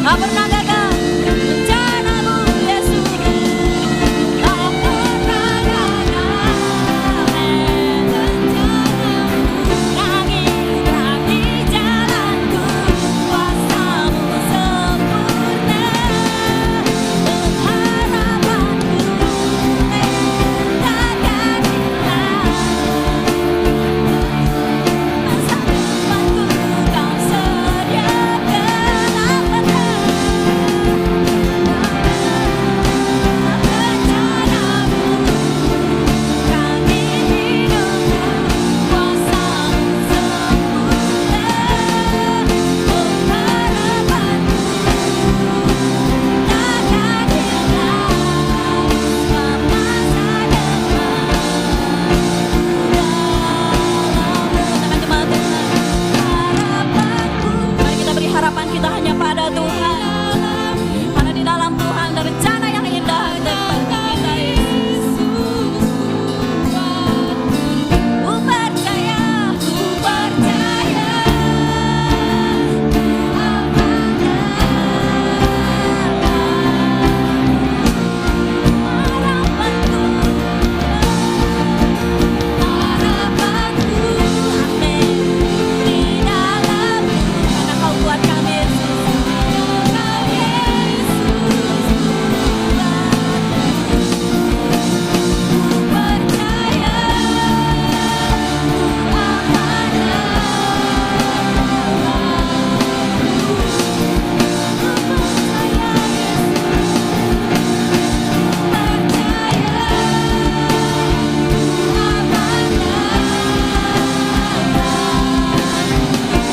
Tak pernah gagal rencanamu Yesus. Tak pernah gagal rencanamu. Rangi-rangi jalanku, kuasamu sempurna. Pengharapanku takkan hilang. Masa depanku kau sediakan apapun. Rencanamu, rangi hidupku, kuasamu sempurna. Pengharapanku takkan hilang. Masa depan harapanku. Mari kita beri harapan kita hanya pada Tuhan. Karena di dalam Tuhan ada rencana yang indah bagi kita, Yesus. Ku percaya, ku percaya. Harapanku, amin. Di dalam-Mu, karena Kau buat kami, Yesus. Kau Yesus, ku percaya. Ku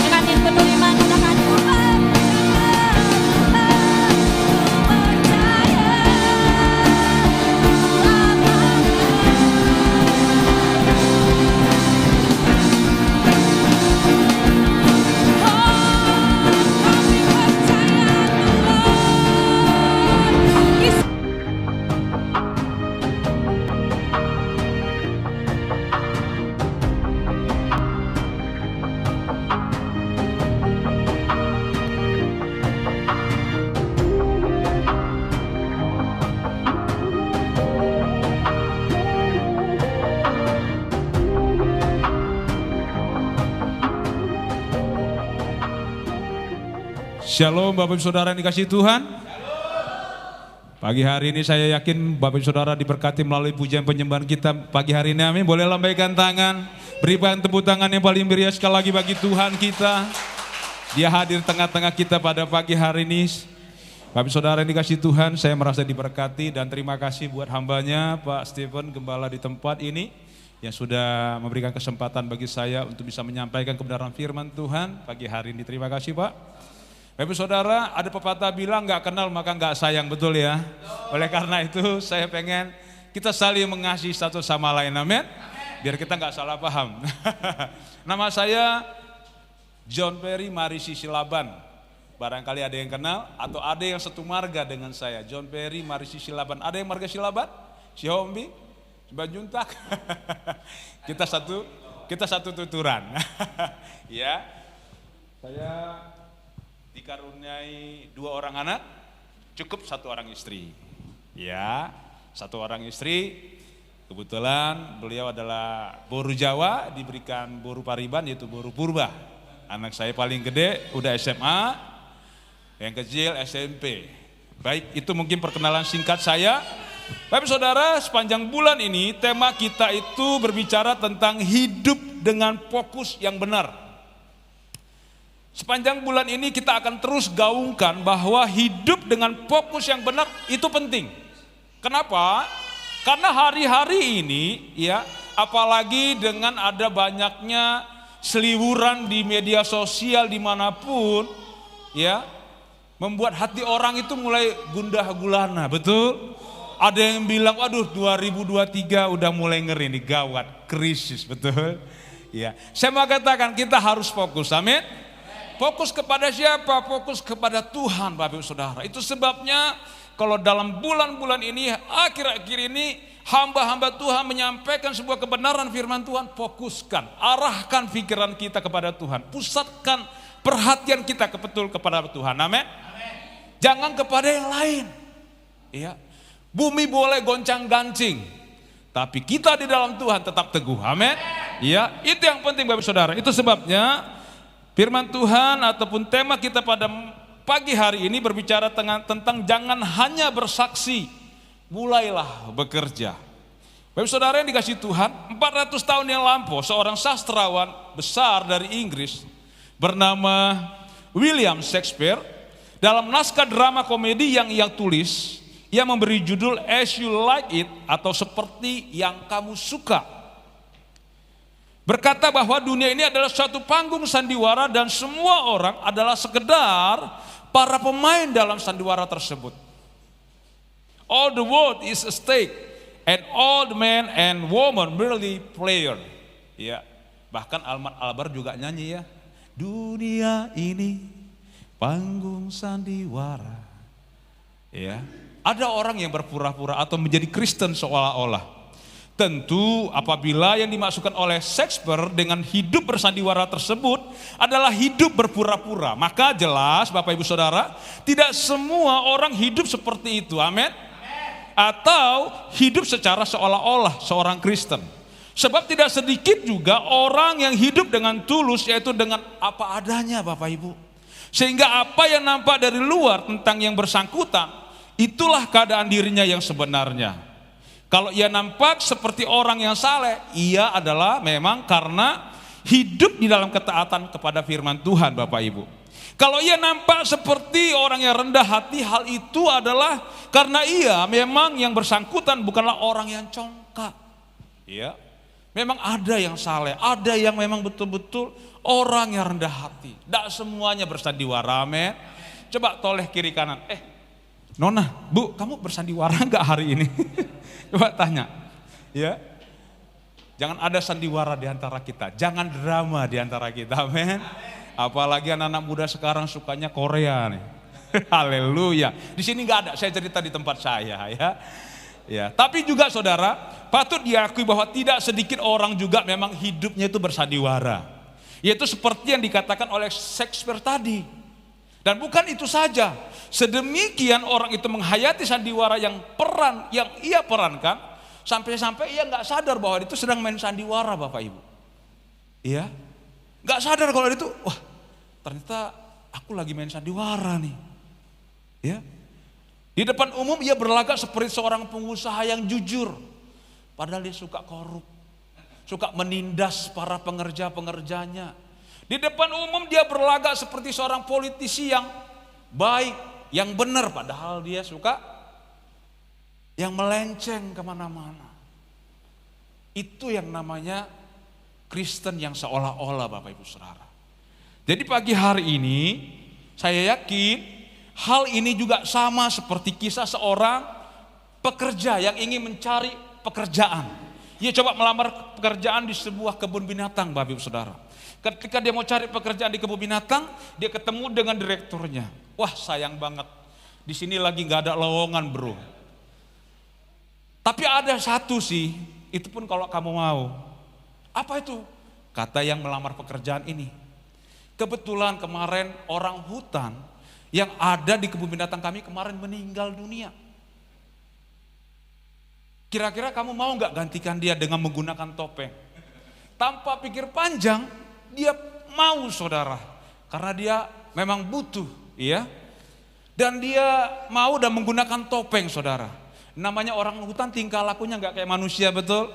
akan dengan penuh iman katakan ku Shalom Bapak Ibu Saudara yang dikasihi Tuhan. Pagi hari ini saya yakin Bapak Ibu Saudara diberkati melalui pujian penyembahan kita pagi hari ini, amin. Boleh lambaikan tangan, berikan tepuk tangan yang paling meriah sekali lagi bagi Tuhan kita. Dia hadir tengah-tengah kita pada pagi hari ini. Bapak Ibu Saudara yang dikasihi Tuhan, saya merasa diberkati dan terima kasih buat hambanya Pak Stephen, gembala di tempat ini yang sudah memberikan kesempatan bagi saya untuk bisa menyampaikan kebenaran firman Tuhan pagi hari ini. Terima kasih Pak. Bapak Saudara, ada pepatah bilang nggak kenal maka nggak sayang, betul ya? Oleh karena itu saya pengen kita saling mengasihi satu sama lain, amin? Biar kita nggak salah paham. Nama saya John Perry Marisi Silaban. Barangkali ada yang kenal atau ada yang satu marga dengan saya. John Perry Marisi Silaban. Ada yang marga Silaban? Si Hombi? Si Banjuntak? Kita satu tuturan. Ya, saya dikaruniai 2 orang anak, cukup 1 orang istri. Ya, 1 orang istri. Kebetulan beliau adalah boru Jawa, diberikan boru Pariban yaitu boru Purba. Anak saya paling gede udah SMA, yang kecil SMP. Baik, itu mungkin perkenalan singkat saya. Bapak Saudara, sepanjang bulan ini tema kita itu berbicara tentang hidup dengan fokus yang benar. Sepanjang bulan ini kita akan terus gaungkan bahwa hidup dengan fokus yang benar itu penting. Kenapa? Karena hari-hari ini ya, apalagi dengan ada banyaknya seliburan di media sosial dimanapun ya, membuat hati orang itu mulai gundah gulana, betul? Ada yang bilang, waduh 2023 udah mulai ngeri nih, gawat, krisis, betul? Ya, saya mau katakan kita harus fokus, amin. Fokus kepada siapa? Fokus kepada Tuhan, Bapak Ibu Saudara. Itu sebabnya kalau dalam bulan-bulan ini, akhir-akhir ini, hamba-hamba Tuhan menyampaikan sebuah kebenaran firman Tuhan, fokuskan, arahkan pikiran kita kepada Tuhan, pusatkan perhatian kita betul kepada Tuhan, amin. Jangan kepada yang lain. Ya. Bumi boleh goncang-gancing, tapi kita di dalam Tuhan tetap teguh. Amin. Ya, itu yang penting Bapak Saudara. Itu sebabnya firman Tuhan ataupun tema kita pada pagi hari ini berbicara tentang jangan hanya bersaksi, mulailah bekerja. Bapak Saudara yang dikasihi Tuhan, 400 tahun yang lampau seorang sastrawan besar dari Inggris bernama William Shakespeare dalam naskah drama komedi yang ia tulis, ia memberi judul As You Like It atau seperti yang kamu suka. Berkata bahwa dunia ini adalah suatu panggung sandiwara dan semua orang adalah sekedar para pemain dalam sandiwara tersebut. All the world is a stage. And all the men and women merely player. Ya, bahkan Almat Albar juga nyanyi ya. Dunia ini panggung sandiwara. Ya, ada orang yang berpura-pura atau menjadi Kristen seolah-olah. Tentu apabila yang dimaksudkan oleh Shakespeare dengan hidup bersandiwara tersebut adalah hidup berpura-pura, maka jelas Bapak Ibu Saudara, tidak semua orang hidup seperti itu. Amin. Atau hidup secara seolah-olah seorang Kristen. Sebab tidak sedikit juga orang yang hidup dengan tulus, yaitu dengan apa adanya Bapak Ibu. Sehingga apa yang nampak dari luar tentang yang bersangkutan, itulah keadaan dirinya yang sebenarnya. Kalau ia nampak seperti orang yang saleh, ia adalah memang karena hidup di dalam ketaatan kepada firman Tuhan Bapak Ibu. Kalau ia nampak seperti orang yang rendah hati, hal itu adalah karena ia memang yang bersangkutan bukanlah orang yang congkak. Ya, memang ada yang saleh, ada yang memang betul-betul orang yang rendah hati. Tidak semuanya bersandiwara, amin. Coba toleh kiri kanan. Nona, Bu, kamu bersandiwara enggak hari ini? Coba tanya. Ya, jangan ada sandiwara di antara kita, jangan drama di antara kita, amin. Apalagi anak-anak muda sekarang sukanya Korea nih. Haleluya. Di sini nggak ada, saya cerita di tempat saya ya. Ya, tapi juga saudara, patut diakui bahwa tidak sedikit orang juga memang hidupnya itu bersandiwara. Yaitu seperti yang dikatakan oleh Shakespeare tadi. Dan bukan itu saja, sedemikian orang itu menghayati sandiwara yang ia perankan, sampai-sampai ia nggak sadar bahwa itu sedang main sandiwara Bapak Ibu. Iya, nggak sadar kalau itu, wah ternyata aku lagi main sandiwara nih. Ya, di depan umum ia berlagak seperti seorang pengusaha yang jujur, padahal dia suka korup, suka menindas para pengerja-pengerjanya. Di depan umum dia berlagak seperti seorang politisi yang baik, yang benar, padahal dia suka yang melenceng kemana-mana. Itu yang namanya Kristen yang seolah-olah Bapak Ibu Saudara. Jadi pagi hari ini saya yakin hal ini juga sama seperti kisah seorang pekerja yang ingin mencari pekerjaan. Ia coba melamar pekerjaan di sebuah kebun binatang Bapak Ibu Saudara. Ketika dia mau cari pekerjaan di kebun binatang, dia ketemu dengan direkturnya. Wah sayang banget, di sini lagi nggak ada lowongan bro. Tapi ada satu sih, itu pun kalau kamu mau. Apa itu? Kata yang melamar pekerjaan ini. Kebetulan kemarin orang hutan yang ada di kebun binatang kami kemarin meninggal dunia. Kira-kira kamu mau nggak gantikan dia dengan menggunakan topeng? Tanpa pikir panjang, dia mau saudara. Karena dia memang butuh, ya. Dan dia mau dan menggunakan topeng saudara. Namanya orang hutan tingkah lakunya nggak kayak manusia, betul?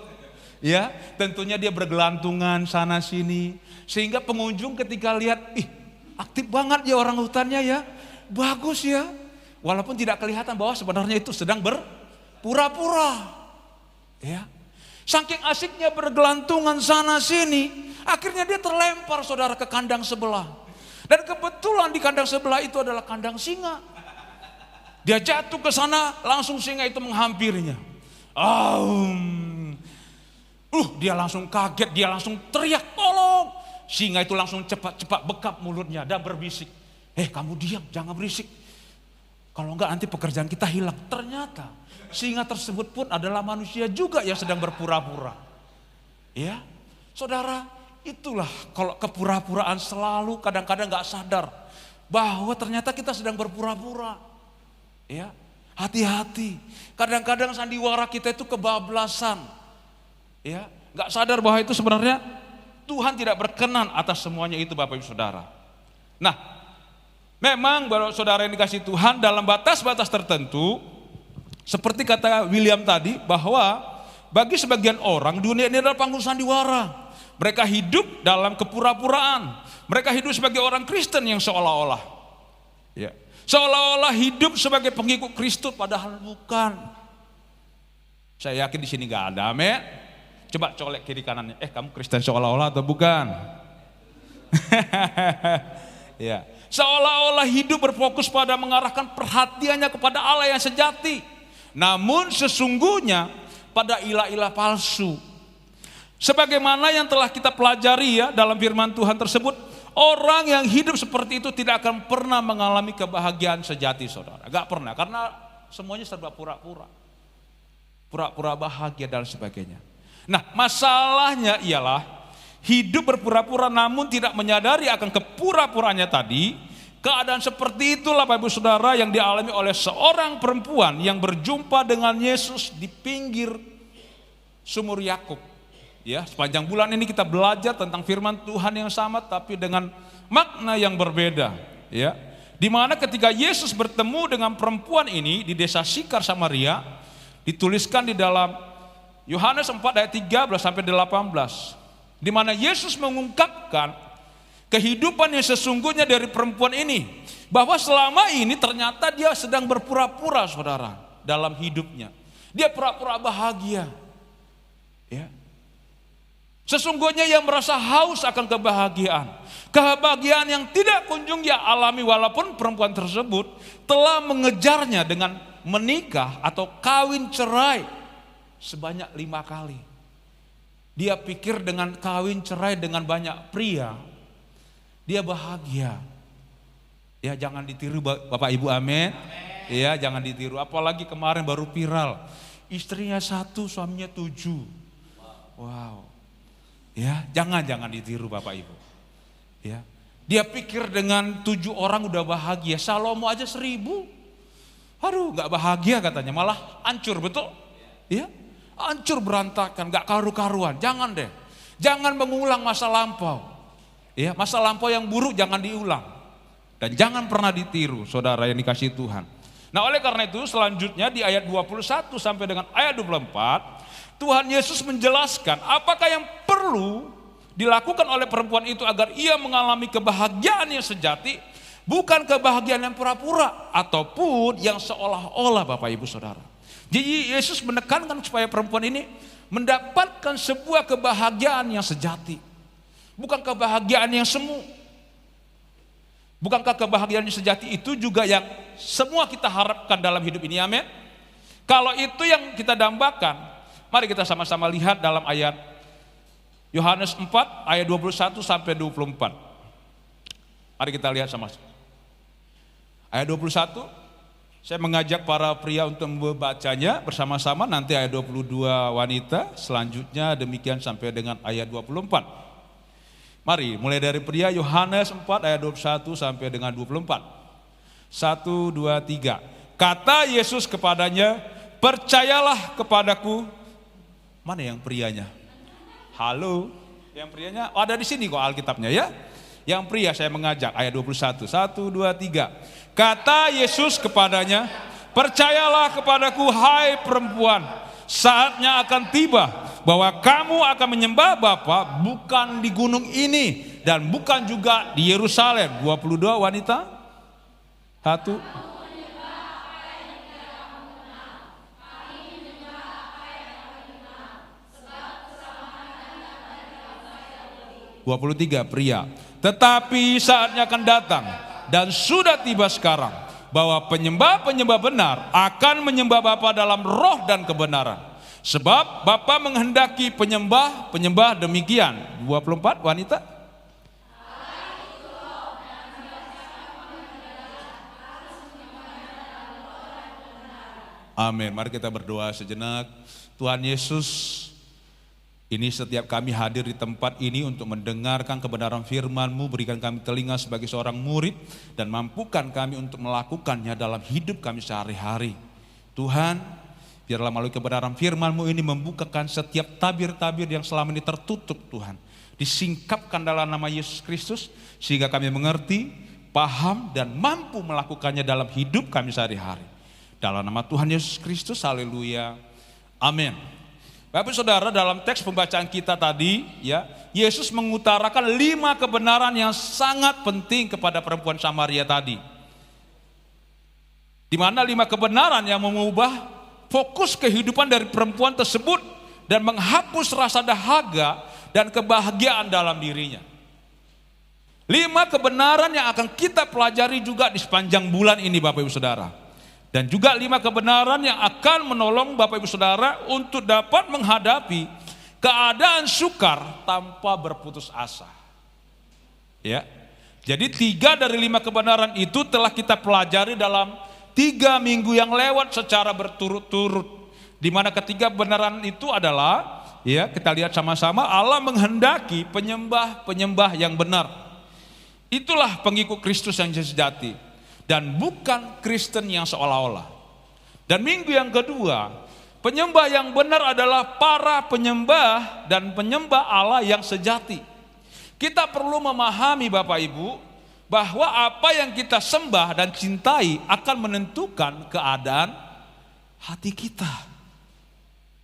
Ya, tentunya dia bergelantungan sana sini. Sehingga pengunjung ketika lihat, ih aktif banget ya orang hutannya ya. Bagus ya. Walaupun tidak kelihatan bahwa sebenarnya itu sedang berpura-pura. Ya. Saking asiknya bergelantungan sana sini, akhirnya dia terlempar saudara ke kandang sebelah. Dan kebetulan di kandang sebelah itu adalah kandang singa. Dia jatuh ke sana, langsung singa itu menghampirinya. Dia langsung kaget, dia langsung teriak, tolong. Singa itu langsung cepat-cepat bekap mulutnya dan berbisik. Kamu diam, jangan berisik. Kalau enggak nanti pekerjaan kita hilang. Ternyata singa tersebut pun adalah manusia juga yang sedang berpura-pura. Ya, saudara, itulah kalau kepura-puraan selalu kadang-kadang enggak sadar bahwa ternyata kita sedang berpura-pura. Ya, hati-hati. Kadang-kadang sandiwara kita itu kebablasan. Ya, nggak sadar bahwa itu sebenarnya Tuhan tidak berkenan atas semuanya itu, Bapak Ibu Saudara. Nah, memang Bapak Saudara yang dikasih Tuhan dalam batas-batas tertentu, seperti kata William tadi, bahwa bagi sebagian orang dunia ini adalah panggung sandiwara. Mereka hidup dalam kepura-puraan. Mereka hidup sebagai orang Kristen yang seolah-olah, ya, seolah-olah hidup sebagai pengikut Kristus, padahal bukan. Saya yakin di sini nggak ada, amin. Coba colek kiri kanannya, kamu Kristen seolah-olah atau bukan? Ya, seolah-olah hidup berfokus pada mengarahkan perhatiannya kepada Allah yang sejati. Namun sesungguhnya pada ilah-ilah palsu. Sebagaimana yang telah kita pelajari ya dalam firman Tuhan tersebut, orang yang hidup seperti itu tidak akan pernah mengalami kebahagiaan sejati, saudara. Gak pernah, karena semuanya serba pura-pura. Pura-pura bahagia dan sebagainya. Nah, masalahnya ialah hidup berpura-pura namun tidak menyadari akan kepura-puranya tadi. Keadaan seperti itulah Bapak Ibu Saudara yang dialami oleh seorang perempuan yang berjumpa dengan Yesus di pinggir sumur Yakub. Ya, sepanjang bulan ini kita belajar tentang firman Tuhan yang sama tapi dengan makna yang berbeda, ya. Di mana ketika Yesus bertemu dengan perempuan ini di desa Sikar Samaria, dituliskan di dalam Yohanes 4 ayat 13 sampai 18, di mana Yesus mengungkapkan kehidupan yang sesungguhnya dari perempuan ini, bahwa selama ini ternyata dia sedang berpura-pura, saudara, dalam hidupnya. Dia pura-pura bahagia. Ya. Sesungguhnya ia merasa haus akan kebahagiaan. Kebahagiaan yang tidak kunjung ia alami walaupun perempuan tersebut telah mengejarnya dengan menikah atau kawin cerai sebanyak 5 kali. Dia pikir dengan kawin cerai dengan banyak pria, dia bahagia. Ya, jangan ditiru Bapak Ibu, amin. Ya, jangan ditiru. Apalagi kemarin baru viral, istrinya 1, suaminya 7. Wow. Ya, jangan ditiru Bapak Ibu. Ya, dia pikir dengan 7 orang udah bahagia. Salomo aja 1000. Aduh, nggak bahagia katanya, malah hancur, betul? Ya, hancur berantakan, nggak karu-karuan. Jangan deh, jangan mengulang masa lampau. Ya, masa lampau yang buruk jangan diulang. Dan jangan pernah ditiru, saudara yang dikasih Tuhan. Nah, oleh karena itu selanjutnya di ayat 21 sampai dengan ayat 24, Tuhan Yesus menjelaskan apakah yang perlu dilakukan oleh perempuan itu agar ia mengalami kebahagiaan yang sejati, bukan kebahagiaan yang pura-pura ataupun yang seolah-olah, Bapak Ibu Saudara. Jadi Yesus menekankan supaya perempuan ini mendapatkan sebuah kebahagiaan yang sejati, bukan kebahagiaan yang semu. Bukankah kebahagiaan yang sejati itu juga yang semua kita harapkan dalam hidup ini, amin? Kalau itu yang kita dambakan, mari kita sama-sama lihat dalam ayat Yohanes 4 ayat 21 sampai 24. Mari kita lihat sama-sama. Ayat 21, saya mengajak para pria untuk membacanya bersama-sama, nanti ayat 22 wanita, selanjutnya demikian sampai dengan ayat 24. Mari mulai dari pria, Yohanes 4 ayat 21 sampai dengan 24. 1, 2, 3. Kata Yesus kepadanya, percayalah kepadaku. Mana yang prianya? Halo, yang prianya ada di sini kok Alkitabnya ya. Yang pria saya mengajak, ayat 21. 1, 2, 3. Kata Yesus kepadanya, percayalah kepadaku hai perempuan, saatnya akan tiba bahwa kamu akan menyembah Bapa bukan di gunung ini dan bukan juga di Yerusalem. 22 wanita. 1. 23 pria. Tetapi saatnya akan datang dan sudah tiba sekarang bahwa penyembah-penyembah benar akan menyembah Bapa dalam roh dan kebenaran. Sebab Bapa menghendaki penyembah-penyembah demikian. 24 wanita. Amin. Mari kita berdoa sejenak. Tuhan Yesus, Ini setiap kami hadir di tempat ini untuk mendengarkan kebenaran firman-Mu, berikan kami telinga sebagai seorang murid, dan mampukan kami untuk melakukannya dalam hidup kami sehari-hari. Tuhan, biarlah melalui kebenaran firman-Mu ini membukakan setiap tabir-tabir yang selama ini tertutup Tuhan. Disingkapkan dalam nama Yesus Kristus, sehingga kami mengerti, paham, dan mampu melakukannya dalam hidup kami sehari-hari. Dalam nama Tuhan Yesus Kristus, haleluya, amin. Bapak Saudara, dalam teks pembacaan kita tadi, ya, Yesus mengutarakan 5 kebenaran yang sangat penting kepada perempuan Samaria tadi. Di mana 5 kebenaran yang mengubah fokus kehidupan dari perempuan tersebut dan menghapus rasa dahaga dan kebahagiaan dalam dirinya. 5 kebenaran yang akan kita pelajari juga di sepanjang bulan ini Bapak Ibu Saudara. Dan juga 5 kebenaran yang akan menolong Bapak Ibu Saudara untuk dapat menghadapi keadaan sukar tanpa berputus asa. Ya. Jadi 3 dari 5 kebenaran itu telah kita pelajari dalam 3 minggu yang lewat secara berturut-turut. Di mana ketiga kebenaran itu adalah, ya, kita lihat sama-sama, Allah menghendaki penyembah-penyembah yang benar. Itulah pengikut Kristus yang sejati. Dan bukan Kristen yang seolah-olah. Dan minggu yang kedua, penyembah yang benar adalah para penyembah dan penyembah Allah yang sejati. Kita perlu memahami Bapak Ibu, bahwa apa yang kita sembah dan cintai akan menentukan keadaan hati kita.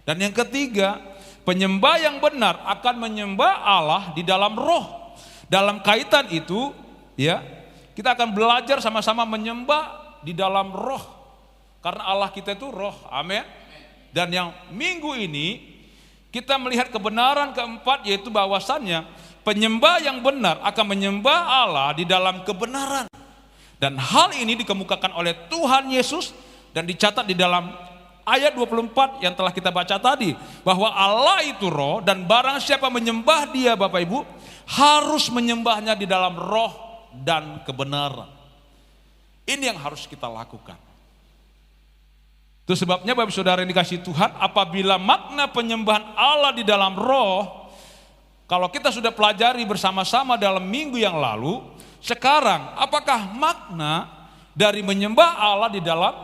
Dan yang ketiga, penyembah yang benar akan menyembah Allah di dalam roh. Dalam kaitan itu, ya, kita akan belajar sama-sama menyembah di dalam roh. Karena Allah kita itu roh, amin. Dan yang minggu ini kita melihat kebenaran keempat, yaitu bahwasannya penyembah yang benar akan menyembah Allah di dalam kebenaran. Dan hal ini dikemukakan oleh Tuhan Yesus dan dicatat di dalam ayat 24 yang telah kita baca tadi. Bahwa Allah itu roh dan barang siapa menyembah Dia Bapak Ibu harus menyembahnya di dalam roh dan kebenaran. Ini yang harus kita lakukan. Itu sebabnya Bapak Saudara yang dikasihi Tuhan, apabila makna penyembahan Allah di dalam roh, kalau kita sudah pelajari bersama-sama dalam minggu yang lalu, sekarang apakah makna dari menyembah Allah di dalam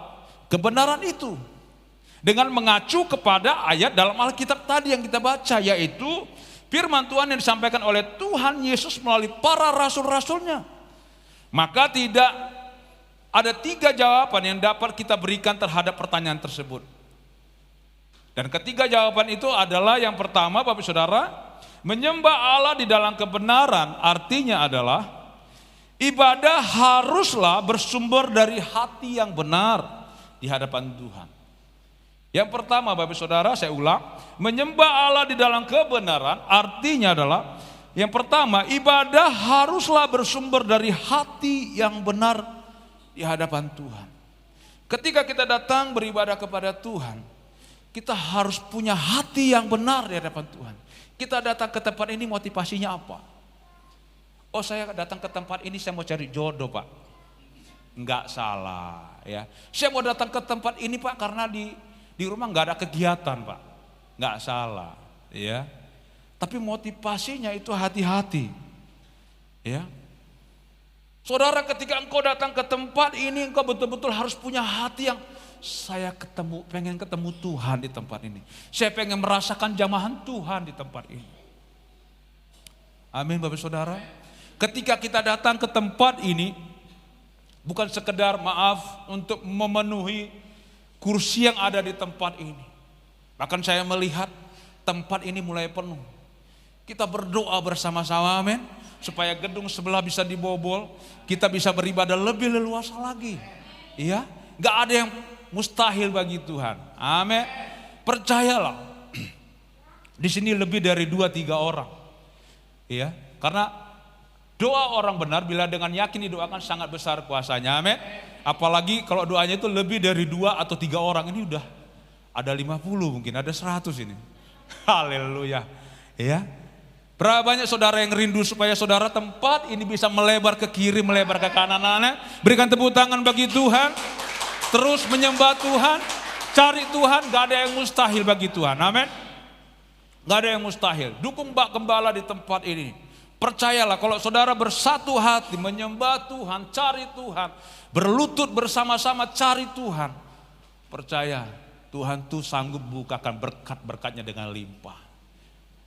kebenaran itu? Dengan mengacu kepada ayat dalam Alkitab tadi yang kita baca, yaitu firman Tuhan yang disampaikan oleh Tuhan Yesus melalui para rasul-rasulnya. Maka tidak ada 3 jawaban yang dapat kita berikan terhadap pertanyaan tersebut. Dan ketiga jawaban itu adalah, yang pertama Bapak Saudara, menyembah Allah di dalam kebenaran artinya adalah ibadah haruslah bersumber dari hati yang benar di hadapan Tuhan. Yang pertama Bapak Saudara, saya ulang, menyembah Allah di dalam kebenaran artinya adalah, yang pertama, ibadah haruslah bersumber dari hati yang benar di hadapan Tuhan. Ketika kita datang beribadah kepada Tuhan, kita harus punya hati yang benar di hadapan Tuhan. Kita datang ke tempat ini motivasinya apa? Oh, saya datang ke tempat ini saya mau cari jodoh Pak. Enggak salah ya. Saya mau datang ke tempat ini Pak karena di rumah enggak ada kegiatan Pak. Enggak salah ya. Tapi motivasinya itu hati-hati. Ya. Saudara, ketika engkau datang ke tempat ini, engkau betul-betul harus punya hati yang saya pengen ketemu Tuhan di tempat ini. Saya pengen merasakan jamahan Tuhan di tempat ini. Amin Bapak Saudara. Ketika kita datang ke tempat ini, bukan sekedar maaf untuk memenuhi kursi yang ada di tempat ini. Bahkan saya melihat tempat ini mulai penuh. Kita berdoa bersama-sama, amin, supaya gedung sebelah bisa dibobol, kita bisa beribadah lebih leluasa lagi. Iya, nggak ada yang mustahil bagi Tuhan. Amin. Percayalah, di sini lebih dari 2-3 orang. Iya, karena doa orang benar bila dengan yakin didoakan sangat besar kuasanya. Amin. Apalagi kalau doanya itu lebih dari 2 atau 3 orang, ini udah ada 50 mungkin, ada 100 ini. Haleluya. Ya. Berapa banyak saudara yang rindu supaya saudara tempat ini bisa melebar ke kiri, melebar ke kanan. Berikan tepuk tangan bagi Tuhan. Terus menyembah Tuhan, cari Tuhan, gak ada yang mustahil bagi Tuhan. Amin. Nggak ada yang mustahil. Dukung Pak Gembala di tempat ini. Percayalah kalau saudara bersatu hati menyembah Tuhan, cari Tuhan, berlutut bersama-sama cari Tuhan. Percaya Tuhan tuh sanggup bukakan berkat-berkatnya dengan limpah.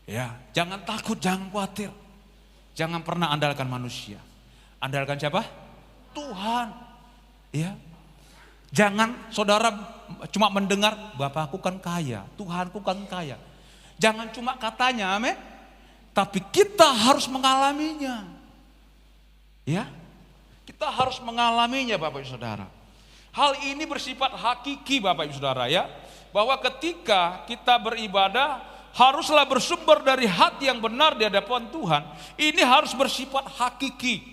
Ya, jangan takut, jangan khawatir. Jangan pernah andalkan manusia. Andalkan siapa? Tuhan. Ya. Jangan saudara cuma mendengar, Bapakku kan kaya, Tuhanku kan kaya. Jangan cuma katanya, amin. Tapi kita harus mengalaminya. Ya. Kita harus mengalaminya Bapak Ibu Saudara. Hal ini bersifat hakiki Bapak Ibu Saudara ya. Bahwa ketika kita beribadah haruslah bersumber dari hati yang benar di hadapan Tuhan. Ini harus bersifat hakiki.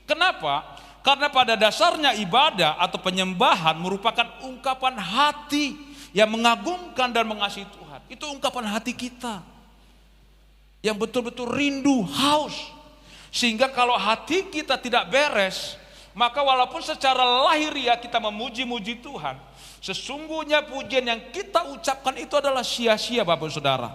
Kenapa? Karena pada dasarnya ibadah atau penyembahan merupakan ungkapan hati yang mengagungkan dan mengasihi Tuhan. Itu ungkapan hati kita yang betul-betul rindu, haus. Sehingga kalau hati kita tidak beres, maka walaupun secara lahiriah kita memuji-muji Tuhan, sesungguhnya pujian yang kita ucapkan itu adalah sia-sia Bapak Saudara.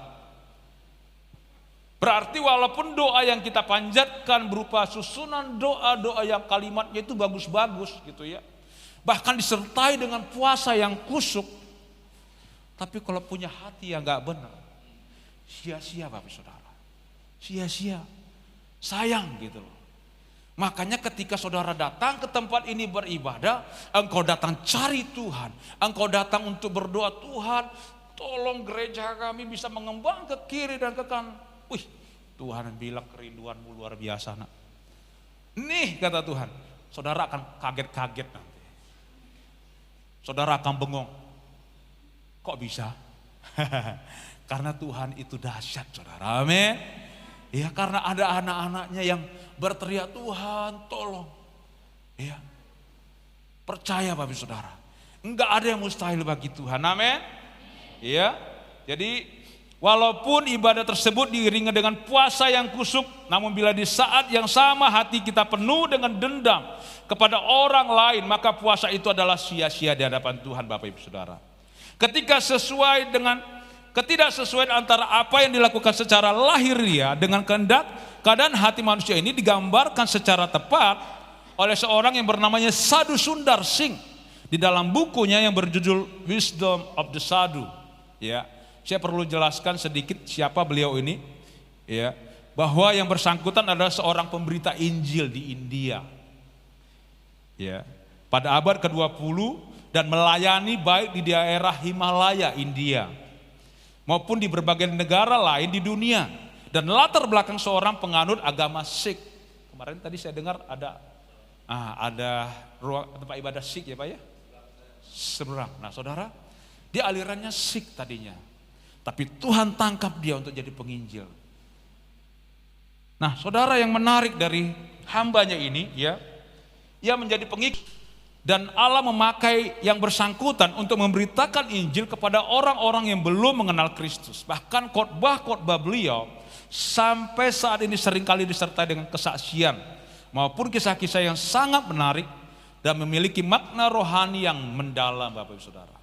Berarti walaupun doa yang kita panjatkan berupa susunan doa-doa yang kalimatnya itu bagus-bagus gitu ya. Bahkan disertai dengan puasa yang kusuk. Tapi kalau punya hati yang gak benar, sia-sia Bapak Saudara. Sia-sia, sayang gitu loh. Makanya ketika saudara datang ke tempat ini beribadah, engkau datang cari Tuhan, engkau datang untuk berdoa, Tuhan tolong gereja kami bisa mengembang ke kiri dan ke kanan. Wih, Tuhan bilang kerinduanmu luar biasa nak. Nih kata Tuhan, saudara akan kaget-kaget nanti. Saudara akan bengong. Kok bisa? Karena Tuhan itu dahsyat saudara, amin. Ya karena ada anak-anaknya yang berteriak Tuhan tolong. Ya. Percaya Bapak Saudara. Enggak ada yang mustahil bagi Tuhan. Amin. Ya. Jadi walaupun ibadah tersebut diiringi dengan puasa yang kusuk, namun bila di saat yang sama hati kita penuh dengan dendam kepada orang lain, maka puasa itu adalah sia-sia di hadapan Tuhan Bapak Ibu Saudara. Ketika ketidaksesuaian antara apa yang dilakukan secara lahiriah dengan keadaan hati manusia ini digambarkan secara tepat oleh seorang yang bernamanya Sadhu Sundar Singh di dalam bukunya yang berjudul Wisdom of the Sadhu. Ya, saya perlu jelaskan sedikit siapa beliau ini. Ya, bahwa yang bersangkutan adalah seorang pemberita Injil di India. Ya, pada abad ke-20 dan melayani baik di daerah Himalaya India maupun di berbagai negara lain di dunia, dan latar belakang seorang penganut agama Sikh. Kemarin tadi saya dengar ada ruang tempat ibadah Sikh ya Pak ya, seberang. Nah saudara, dia alirannya Sikh tadinya, tapi Tuhan tangkap dia untuk jadi penginjil. Nah saudara, yang menarik dari hambanya ini ya, ia menjadi pengikut. Dan Allah memakai yang bersangkutan untuk memberitakan Injil kepada orang-orang yang belum mengenal Kristus. Bahkan khotbah-khotbah beliau sampai saat ini seringkali disertai dengan kesaksian maupun kisah-kisah yang sangat menarik dan memiliki makna rohani yang mendalam Bapak Ibu Saudara.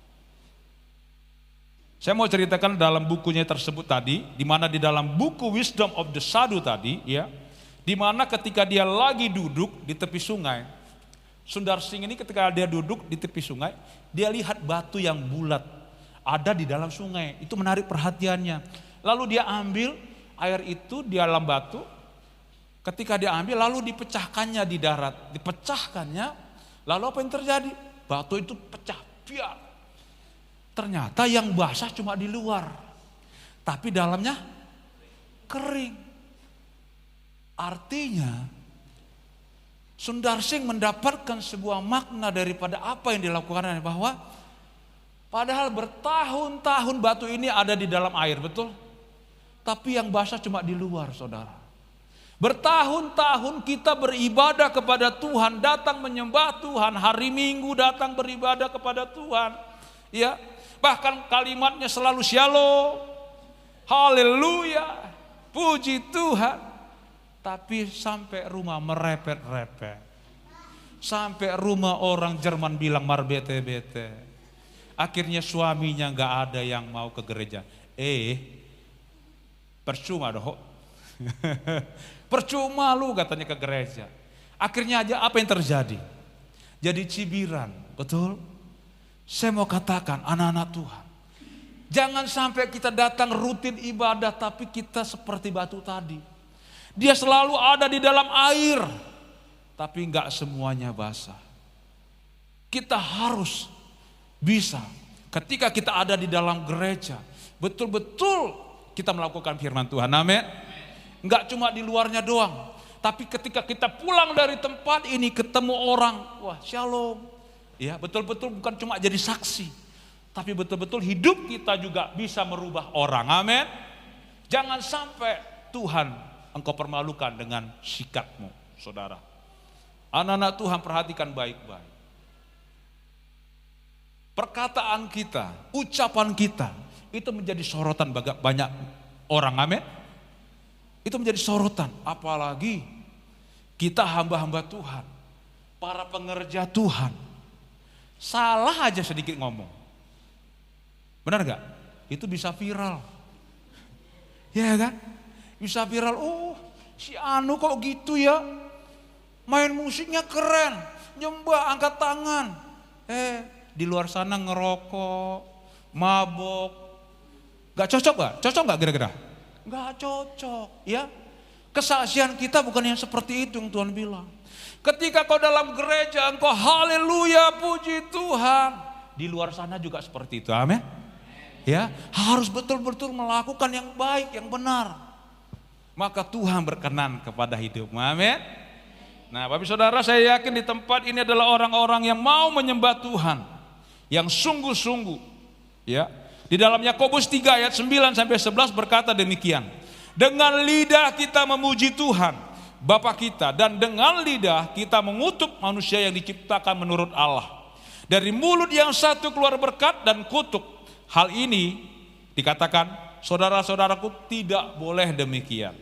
Saya mau ceritakan dalam bukunya tersebut tadi, di mana di dalam buku Wisdom of the Sadhu tadi ya, di mana ketika dia lagi duduk di tepi sungai, Sundar Singh ini ketika dia duduk di tepi sungai, dia lihat batu yang bulat ada di dalam sungai. Itu menarik perhatiannya. Lalu dia ambil air itu di dalam batu. Ketika dia ambil lalu dipecahkannya di darat. Dipecahkannya, lalu apa yang terjadi? Batu itu pecah, biar. Ternyata yang basah cuma di luar, tapi dalamnya kering. Artinya Sundar Singh mendapatkan sebuah makna daripada apa yang dilakukan, bahwa padahal bertahun-tahun batu ini ada di dalam air, betul? Tapi yang basah cuma di luar, saudara. Bertahun-tahun kita beribadah kepada Tuhan, datang menyembah Tuhan, hari Minggu datang beribadah kepada Tuhan. Ya, bahkan kalimatnya selalu shalom, haleluya, puji Tuhan. Tapi sampai rumah merepet-repet. Sampai rumah orang Jerman bilang marbete-bete. Akhirnya suaminya gak ada yang mau ke gereja. Percuma doh. Percuma lu katanya ke gereja. Akhirnya aja apa yang terjadi? Jadi cibiran, betul? Saya mau katakan anak-anak Tuhan, jangan sampai kita datang rutin ibadah tapi kita seperti batu tadi. Dia selalu ada di dalam air, tapi enggak semuanya basah. Kita harus bisa ketika kita ada di dalam gereja, betul-betul kita melakukan firman Tuhan, amin. Enggak cuma di luarnya doang, tapi ketika kita pulang dari tempat ini ketemu orang, wah shalom. Ya, betul-betul bukan cuma jadi saksi, tapi betul-betul hidup kita juga bisa merubah orang. Amin. Jangan sampai Tuhan engkau permalukan dengan sikapmu, saudara. Anak-anak Tuhan perhatikan baik-baik. Perkataan kita, ucapan kita, itu menjadi sorotan bagi banyak orang. Amin. Itu menjadi sorotan, apalagi kita hamba-hamba Tuhan, para pengerja Tuhan. Salah aja sedikit ngomong, benar gak? Itu bisa viral, ya kan? Bisa viral. Oh, si Anu kok gitu ya, main musiknya keren, nyembah angkat tangan. Di luar sana ngerokok, mabok, gak cocok gak? Cocok gak kira-kira? Gak cocok, ya. Kesaksian kita bukan yang seperti itu yang Tuhan bilang. Ketika kau dalam gereja, engkau haleluya, puji Tuhan. Di luar sana juga seperti itu, amin. Ya, harus betul-betul melakukan yang baik, yang benar. Maka Tuhan berkenan kepada hidup, amin. Nah, Bapak Saudara, saya yakin di tempat ini adalah orang-orang yang mau menyembah Tuhan, yang sungguh-sungguh. Ya, di dalam Yakobus 3 ayat 9 sampai 11 berkata demikian. Dengan lidah kita memuji Tuhan Bapa kita, dan dengan lidah kita mengutuk manusia yang diciptakan menurut Allah. Dari mulut yang satu keluar berkat dan kutuk. Hal ini dikatakan, saudara-saudaraku, tidak boleh demikian.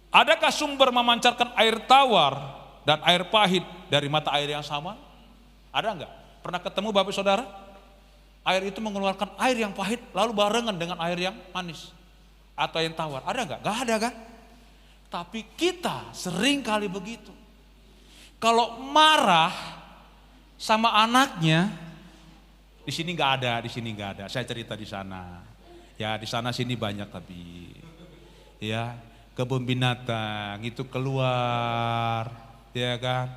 Adakah sumber memancarkan air tawar dan air pahit dari mata air yang sama? Ada enggak? Pernah ketemu Bapak Saudara? Air itu mengeluarkan air yang pahit lalu barengan dengan air yang manis atau yang tawar. Ada enggak? Enggak ada kan? Tapi kita sering kali begitu. Kalau marah sama anaknya, di sini nggak ada, di sini nggak ada. Saya cerita di sana. Ya, di sana sini banyak tapi, ya, kebun binatang itu keluar, ya kan?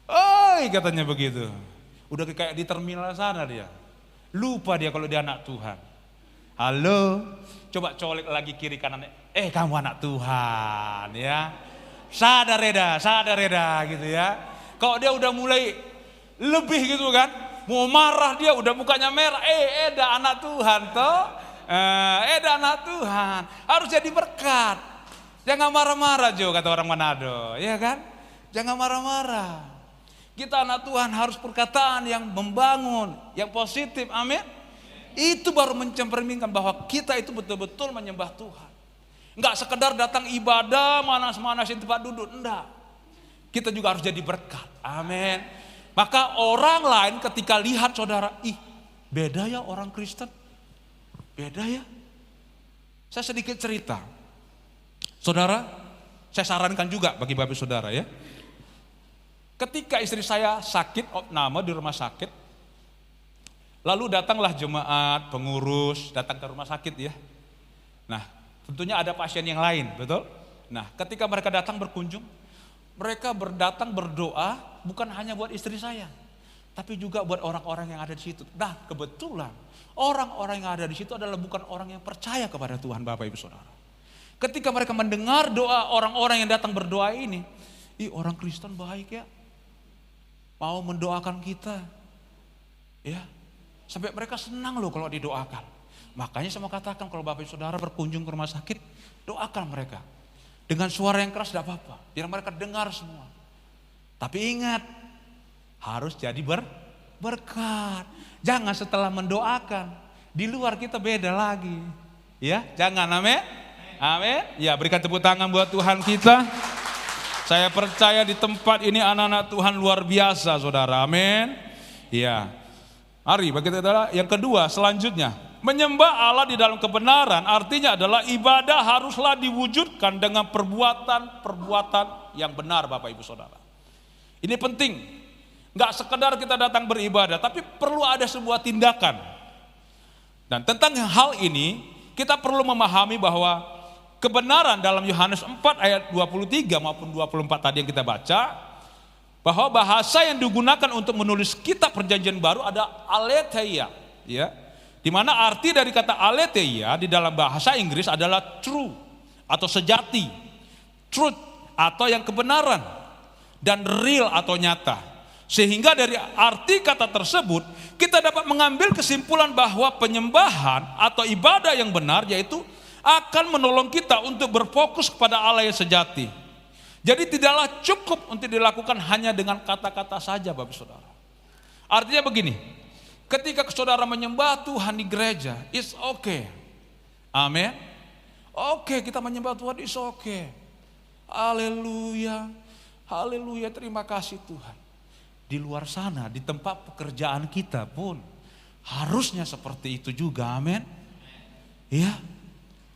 Oi, katanya begitu. Udah kayak di terminal sana dia. Lupa dia kalau dia anak Tuhan. Halo, coba colek lagi kiri kanan. Kamu anak Tuhan, ya. Sadar reda gitu ya. Kalau dia udah mulai lebih gitu kan, mau marah dia udah mukanya merah. Eda anak Tuhan toh. Eda anak Tuhan. Harus jadi berkat. Jangan marah-marah Jo, kata orang Manado, ya kan? Jangan marah-marah. Kita anak Tuhan harus perkataan yang membangun, yang positif, amin. Itu baru mencerminkan bahwa kita itu betul-betul menyembah Tuhan. Enggak sekedar datang ibadah, manas-manasin tempat duduk, enggak. Kita juga harus jadi berkat, amin. Maka orang lain ketika lihat saudara, beda ya orang Kristen, beda ya. Saya sedikit cerita, saudara, saya sarankan juga bagi bapak saudara ya. Ketika istri saya sakit, opname di rumah sakit, lalu datanglah jemaat, pengurus, datang ke rumah sakit ya. Nah, tentunya ada pasien yang lain, betul? Nah, ketika mereka datang berkunjung, mereka datang berdoa bukan hanya buat istri saya, tapi juga buat orang-orang yang ada di situ. Nah, kebetulan orang-orang yang ada di situ adalah bukan orang yang percaya kepada Tuhan, Bapak Ibu Saudara. Ketika mereka mendengar doa orang-orang yang datang berdoa ini, orang Kristen baik ya, mau mendoakan kita, ya, sampai mereka senang loh kalau didoakan. Makanya saya mau katakan kalau Bapak Ibu Saudara berkunjung ke rumah sakit, doakan mereka. Dengan suara yang keras tidak apa-apa, biar mereka dengar semua. Tapi ingat, harus jadi berkat. Jangan setelah mendoakan, di luar kita beda lagi. Ya, jangan, amin. Amin. Ya, berikan tepuk tangan buat Tuhan kita. Saya percaya di tempat ini anak-anak Tuhan luar biasa, saudara. Amin. Ya. Mari, bagi saudara, yang kedua selanjutnya. Menyembah Allah di dalam kebenaran artinya adalah ibadah haruslah diwujudkan dengan perbuatan-perbuatan yang benar, Bapak Ibu Saudara. Ini penting. Enggak sekedar kita datang beribadah, tapi perlu ada sebuah tindakan. Dan tentang hal ini kita perlu memahami bahwa kebenaran dalam Yohanes 4 ayat 23 maupun 24 tadi yang kita baca, bahwa bahasa yang digunakan untuk menulis kitab perjanjian baru ada aletheia, ya. Di mana arti dari kata aletheia di dalam bahasa Inggris adalah true atau sejati, truth atau yang kebenaran, dan real atau nyata. Sehingga dari arti kata tersebut kita dapat mengambil kesimpulan bahwa penyembahan atau ibadah yang benar yaitu akan menolong kita untuk berfokus kepada Allah yang sejati. Jadi tidaklah cukup untuk dilakukan hanya dengan kata-kata saja, Bapak Saudara. Artinya begini, ketika saudara menyembah Tuhan di gereja, it's okay. Amin. Oke, kita menyembah Tuhan, it's okay. Haleluya. Haleluya, terima kasih Tuhan. Di luar sana, di tempat pekerjaan kita pun harusnya seperti itu juga, amin. Ya.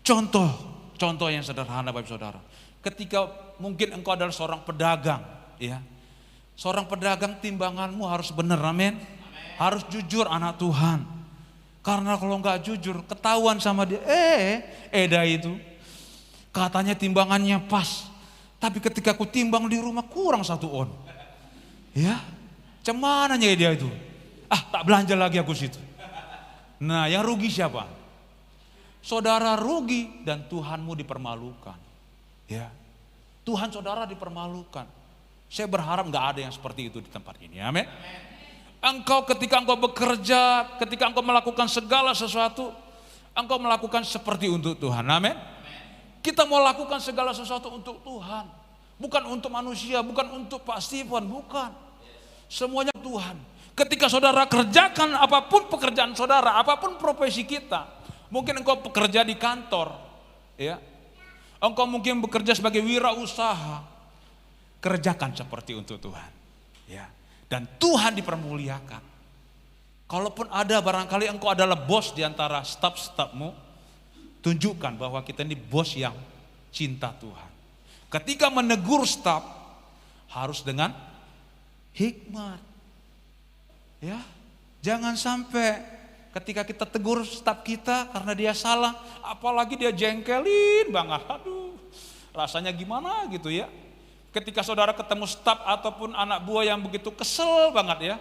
Contoh yang sederhana, Bapak Saudara. Ketika mungkin engkau adalah seorang pedagang, ya. Seorang pedagang timbanganmu harus benar, amin. Harus jujur anak Tuhan. Karena kalau enggak jujur, ketahuan sama dia, Eda itu katanya timbangannya pas. Tapi ketika aku timbang di rumah kurang 1 on. Ya, cemananya dia itu. Tak belanja lagi aku situ. Nah, yang rugi siapa? Saudara rugi dan Tuhanmu dipermalukan. Ya, Tuhan saudara dipermalukan. Saya berharap nggak ada yang seperti itu di tempat ini. Amin. Ketika engkau bekerja, ketika engkau melakukan segala sesuatu, engkau melakukan seperti untuk Tuhan. Amin. Kita mau lakukan segala sesuatu untuk Tuhan, bukan untuk manusia, bukan untuk Pak Stephen, bukan. Semuanya Tuhan. Ketika saudara kerjakan apapun pekerjaan saudara, apapun profesi kita, mungkin engkau bekerja di kantor, ya. Engkau mungkin bekerja sebagai wirausaha, kerjakan seperti untuk Tuhan, ya. Dan Tuhan dipermuliakan. Kalaupun ada barangkali engkau adalah bos di antara staf-stafmu, tunjukkan bahwa kita ini bos yang cinta Tuhan. Ketika menegur staf harus dengan hikmat. Ya, jangan sampai ketika kita tegur staf kita karena dia salah, apalagi dia jengkelin banget. Aduh, rasanya gimana gitu ya. Ketika saudara ketemu staf ataupun anak buah yang begitu kesel banget ya.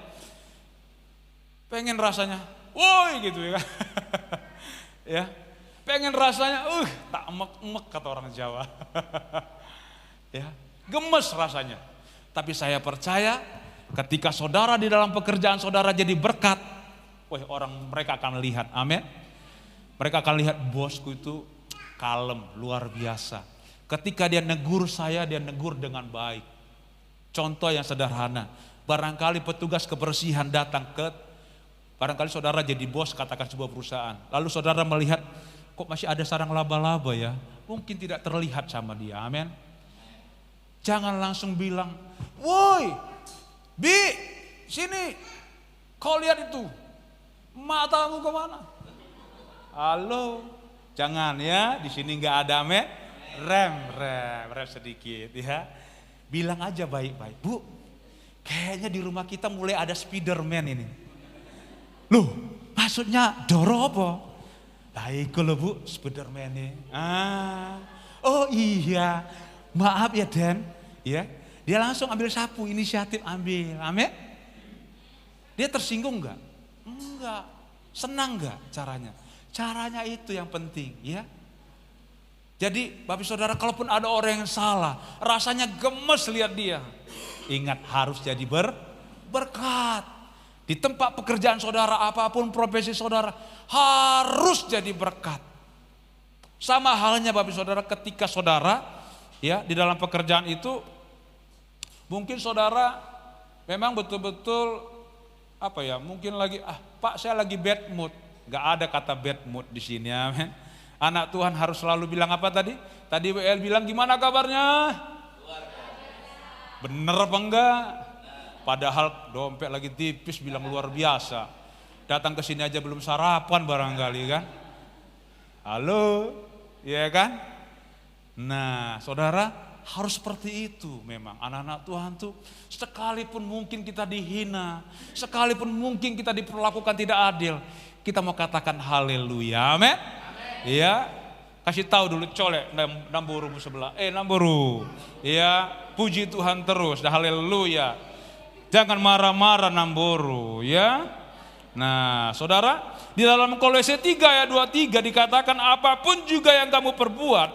Pengen rasanya, woi gitu ya. Ya. Pengen rasanya, tak emek-emek kata orang Jawa. Ya, gemes rasanya. Tapi saya percaya ketika saudara di dalam pekerjaan saudara jadi berkat, mereka akan lihat, amin. Mereka akan lihat bosku itu kalem, luar biasa. Ketika dia negur saya, dia negur dengan baik. Contoh yang sederhana, barangkali petugas kebersihan datang barangkali saudara jadi bos katakan sebuah perusahaan. Lalu saudara melihat, kok masih ada sarang laba-laba ya? Mungkin tidak terlihat sama dia, amin. Jangan langsung bilang, woi, Bi, sini, kau lihat itu, matamu kemana? Halo, jangan ya, di sini nggak ada rem sedikit ya. Bilang aja baik-baik, Bu, kayaknya di rumah kita mulai ada Spiderman ini. Loh, maksudnya Doro apa? Baik loh Bu, Spiderman ini. Oh iya, maaf ya Den, ya. Dia langsung ambil sapu, inisiatif ambil, amin. Dia tersinggung enggak? Enggak. Senang enggak caranya? Caranya itu yang penting, ya. Jadi Bapak Saudara, kalaupun ada orang yang salah, rasanya gemes lihat dia. Ingat harus jadi berkat. Di tempat pekerjaan saudara, apapun profesi saudara, harus jadi berkat. Sama halnya Bapak Saudara, ketika saudara ya di dalam pekerjaan itu, mungkin saudara memang betul-betul mungkin lagi Pak saya lagi bad mood. Gak ada kata bad mood di sini, amin. Anak Tuhan harus selalu bilang apa tadi? Tadi WL bilang gimana kabarnya? Bener apa enggak? Padahal dompet lagi tipis bilang luar biasa. Datang ke sini aja belum sarapan barangkali kan. Halo, ya kan? Nah, saudara, harus seperti itu memang. Anak-anak Tuhan tuh sekalipun mungkin kita dihina, sekalipun mungkin kita diperlakukan tidak adil, kita mau katakan haleluya, amin. Iya, kasih tahu dulu colek namborumu sebelah. Namboru, ya puji Tuhan terus, dah haleluya. Jangan marah-marah namboru, ya. Nah, saudara, di dalam Kolose 3 ayat 23 dikatakan apapun juga yang kamu perbuat.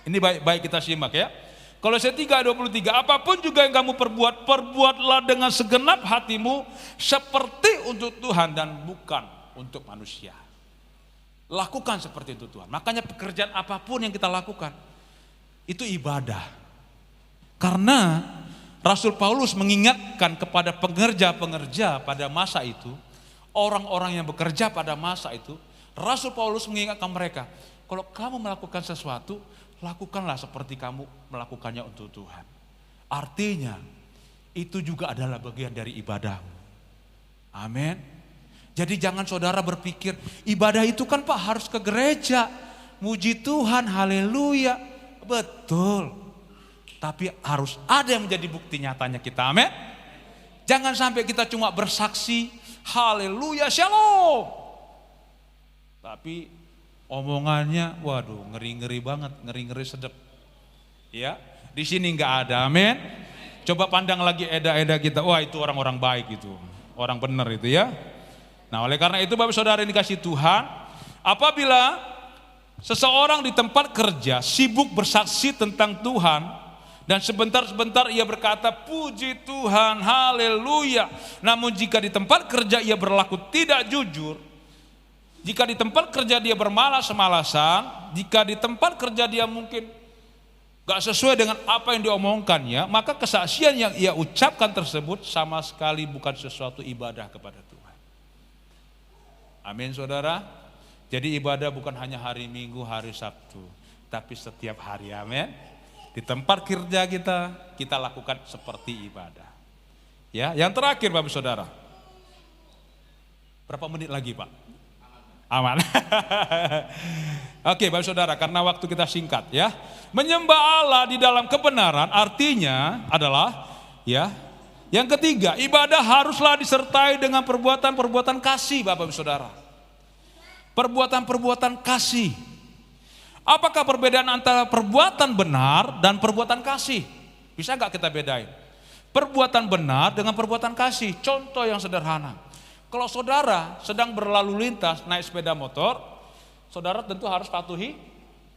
Ini baik-baik kita simak ya. Kolose 3 ayat 23, apapun juga yang kamu perbuat, perbuatlah dengan segenap hatimu seperti untuk Tuhan dan bukan untuk manusia. Lakukan seperti itu Tuhan. Makanya pekerjaan apapun yang kita lakukan itu ibadah. Karena Rasul Paulus mengingatkan kepada pengerja-pengerja pada masa itu, orang-orang yang bekerja pada masa itu, Rasul Paulus mengingatkan mereka, kalau kamu melakukan sesuatu, lakukanlah seperti kamu melakukannya untuk Tuhan. Artinya, itu juga adalah bagian dari ibadahmu. Amin. Jadi jangan saudara berpikir, ibadah itu kan Pak harus ke gereja, muji Tuhan, haleluya. Betul. Tapi harus ada yang menjadi bukti nyatanya kita, amin. Jangan sampai kita cuma bersaksi, haleluya, shalom. Tapi omongannya, waduh, ngeri-ngeri banget, ngeri-ngeri sedep. Ya, di sini nggak ada, amin. Coba pandang lagi eda-eda kita, wah itu orang-orang baik itu, orang benar itu ya. Nah, oleh karena itu Bapak Saudara yang dikasih Tuhan, apabila seseorang di tempat kerja sibuk bersaksi tentang Tuhan, dan sebentar-sebentar ia berkata, puji Tuhan, haleluya. Namun jika di tempat kerja ia berlaku tidak jujur, jika di tempat kerja dia bermalas-malasan, jika di tempat kerja dia mungkin gak sesuai dengan apa yang diomongkannya, maka kesaksian yang ia ucapkan tersebut sama sekali bukan sesuatu ibadah kepada Tuhan. Amin saudara. Jadi ibadah bukan hanya hari Minggu, hari Sabtu, tapi setiap hari, amin. Di tempat kerja kita lakukan seperti ibadah. Ya, yang terakhir Bapak Saudara. Berapa menit lagi Pak? Aman. Oke Bapak Saudara, karena waktu kita singkat ya. Menyembah Allah di dalam kebenaran artinya adalah ya. Yang ketiga, ibadah haruslah disertai dengan perbuatan-perbuatan kasih Bapak Saudara. Perbuatan-perbuatan kasih. Apakah perbedaan antara perbuatan benar dan perbuatan kasih? Bisa gak kita bedain? Perbuatan benar dengan perbuatan kasih. Contoh yang sederhana. Kalau saudara sedang berlalu lintas naik sepeda motor, saudara tentu harus patuhi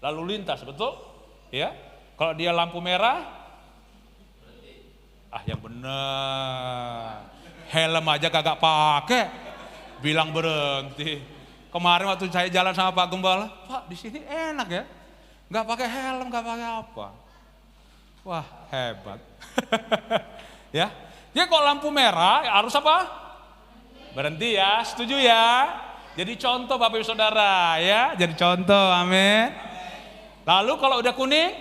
lalu lintas, betul? Ya. Kalau dia lampu merah, yang benar. Helm aja kagak pakai, bilang berhenti. Kemarin waktu saya jalan sama Pak Gembala, Pak di sini enak ya, nggak pakai helm, nggak pakai apa. Wah hebat. Ya, dia kalau lampu merah harus apa? Berhenti ya, setuju ya. Jadi contoh Bapak Ibu Saudara ya, jadi contoh, amin. Lalu kalau udah kuning,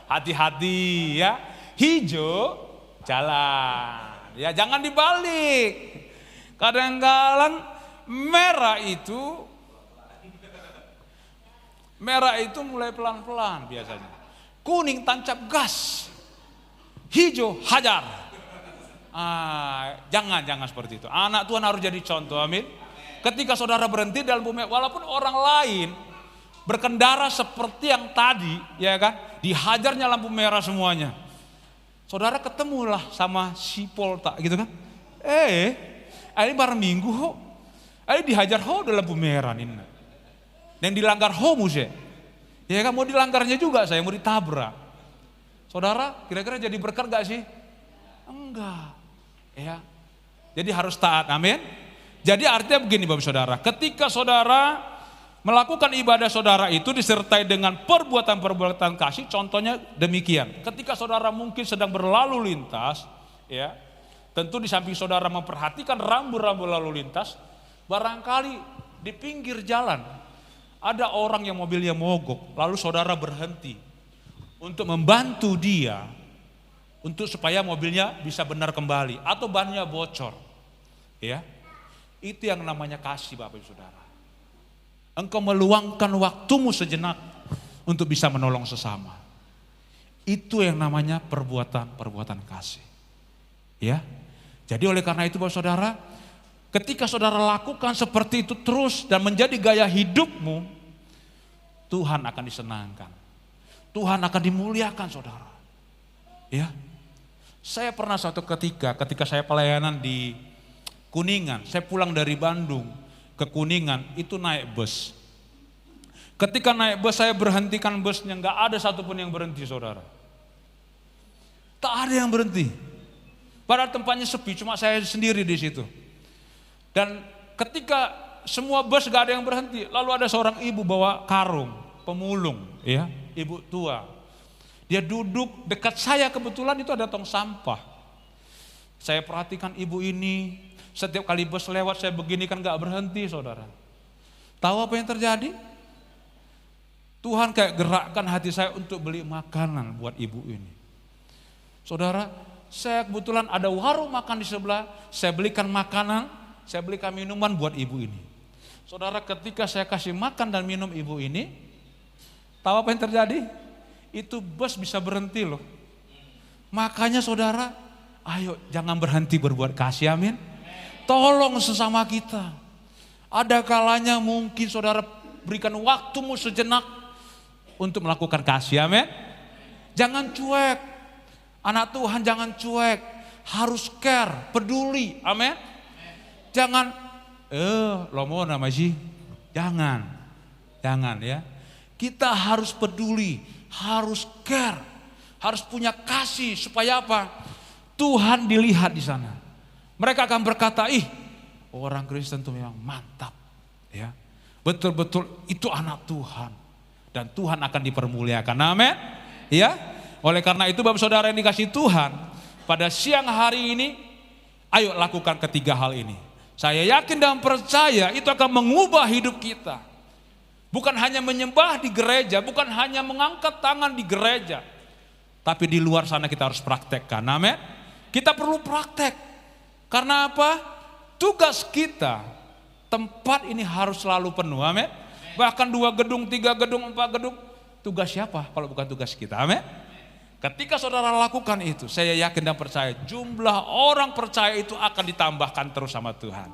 hati-hati ya, hijau jalan. Ya jangan dibalik. Kadang-kadang merah itu mulai pelan-pelan biasanya. Kuning tancap gas, hijau hajar. Jangan seperti itu. Anak Tuhan harus jadi contoh, amin. Ketika saudara berhenti dalam bumi, walaupun orang lain berkendara seperti yang tadi, ya kan, dihajarnya lampu merah semuanya. Saudara ketemulah sama si Polta gitu kan. Ini barang minggu ho. Ini dihajar ho dalam lampu merah nih. Dan dilanggar ho musya. Ya kan mau dilanggarnya juga saya mau ditabrak. Saudara kira-kira jadi berkat gak sih? Enggak. Ya. Jadi harus taat, amin. Jadi artinya begini Bapak Saudara, ketika saudara melakukan ibadah saudara itu disertai dengan perbuatan-perbuatan kasih, contohnya demikian. Ketika saudara mungkin sedang berlalu lintas, ya, tentu di samping saudara memperhatikan rambu-rambu lalu lintas, barangkali di pinggir jalan ada orang yang mobilnya mogok, lalu saudara berhenti untuk membantu dia, untuk supaya mobilnya bisa benar kembali atau bannya bocor. Ya. Itu yang namanya kasih Bapak Ibu Saudara. Engkau meluangkan waktumu sejenak untuk bisa menolong sesama. Itu yang namanya perbuatan kasih. Ya. Jadi oleh karena itu Bapak Saudara, ketika saudara lakukan seperti itu terus dan menjadi gaya hidupmu, Tuhan akan disenangkan. Tuhan akan dimuliakan saudara. Ya. Saya pernah suatu ketika saya pelayanan di Kuningan, saya pulang dari Bandung ke Kuningan, itu naik bus. Ketika naik bus saya berhentikan busnya, nggak ada satupun yang berhenti saudara. Tak ada yang berhenti. Padahal tempatnya sepi, cuma saya sendiri di situ. Dan ketika semua bus gak ada yang berhenti, lalu ada seorang ibu bawa karung, pemulung, ya, ibu tua. Dia duduk dekat saya, kebetulan itu ada tong sampah. Saya perhatikan ibu ini, setiap kali bus lewat saya begini kan gak berhenti saudara. Tahu apa yang terjadi? Tuhan kayak gerakkan hati saya untuk beli makanan buat ibu ini. Saudara, saya kebetulan ada warung makan di sebelah, saya belikan makanan, saya belikan minuman buat ibu ini. Saudara, ketika saya kasih makan dan minum ibu ini, tahu apa yang terjadi? Itu bus bisa berhenti loh. Makanya saudara, ayo jangan berhenti berbuat kasih, amin. Tolong sesama kita. Ada kalanya mungkin saudara berikan waktumu sejenak untuk melakukan kasih, amin. Jangan cuek. Anak Tuhan jangan cuek. Harus care, peduli, amin. Jangan, lo mau nama sih? Jangan ya. Kita harus peduli, harus care, harus punya kasih supaya apa? Tuhan dilihat di sana. Mereka akan berkata, ih, orang Kristen itu memang mantap, ya. Betul-betul itu anak Tuhan dan Tuhan akan dipermuliakan, amin. Ya. Oleh karena itu Bapak Saudara yang dikasihi Tuhan, pada siang hari ini, ayo lakukan ketiga hal ini. Saya yakin dan percaya itu akan mengubah hidup kita. Bukan hanya menyembah di gereja, bukan hanya mengangkat tangan di gereja. Tapi di luar sana kita harus praktekkan, amin. Kita perlu praktek. Karena apa? Tugas kita, tempat ini harus selalu penuh, amin. Bahkan 2 gedung, 3 gedung, 4 gedung. Tugas siapa kalau bukan tugas kita, amin. Ketika saudara lakukan itu, saya yakin dan percaya jumlah orang percaya itu akan ditambahkan terus sama Tuhan.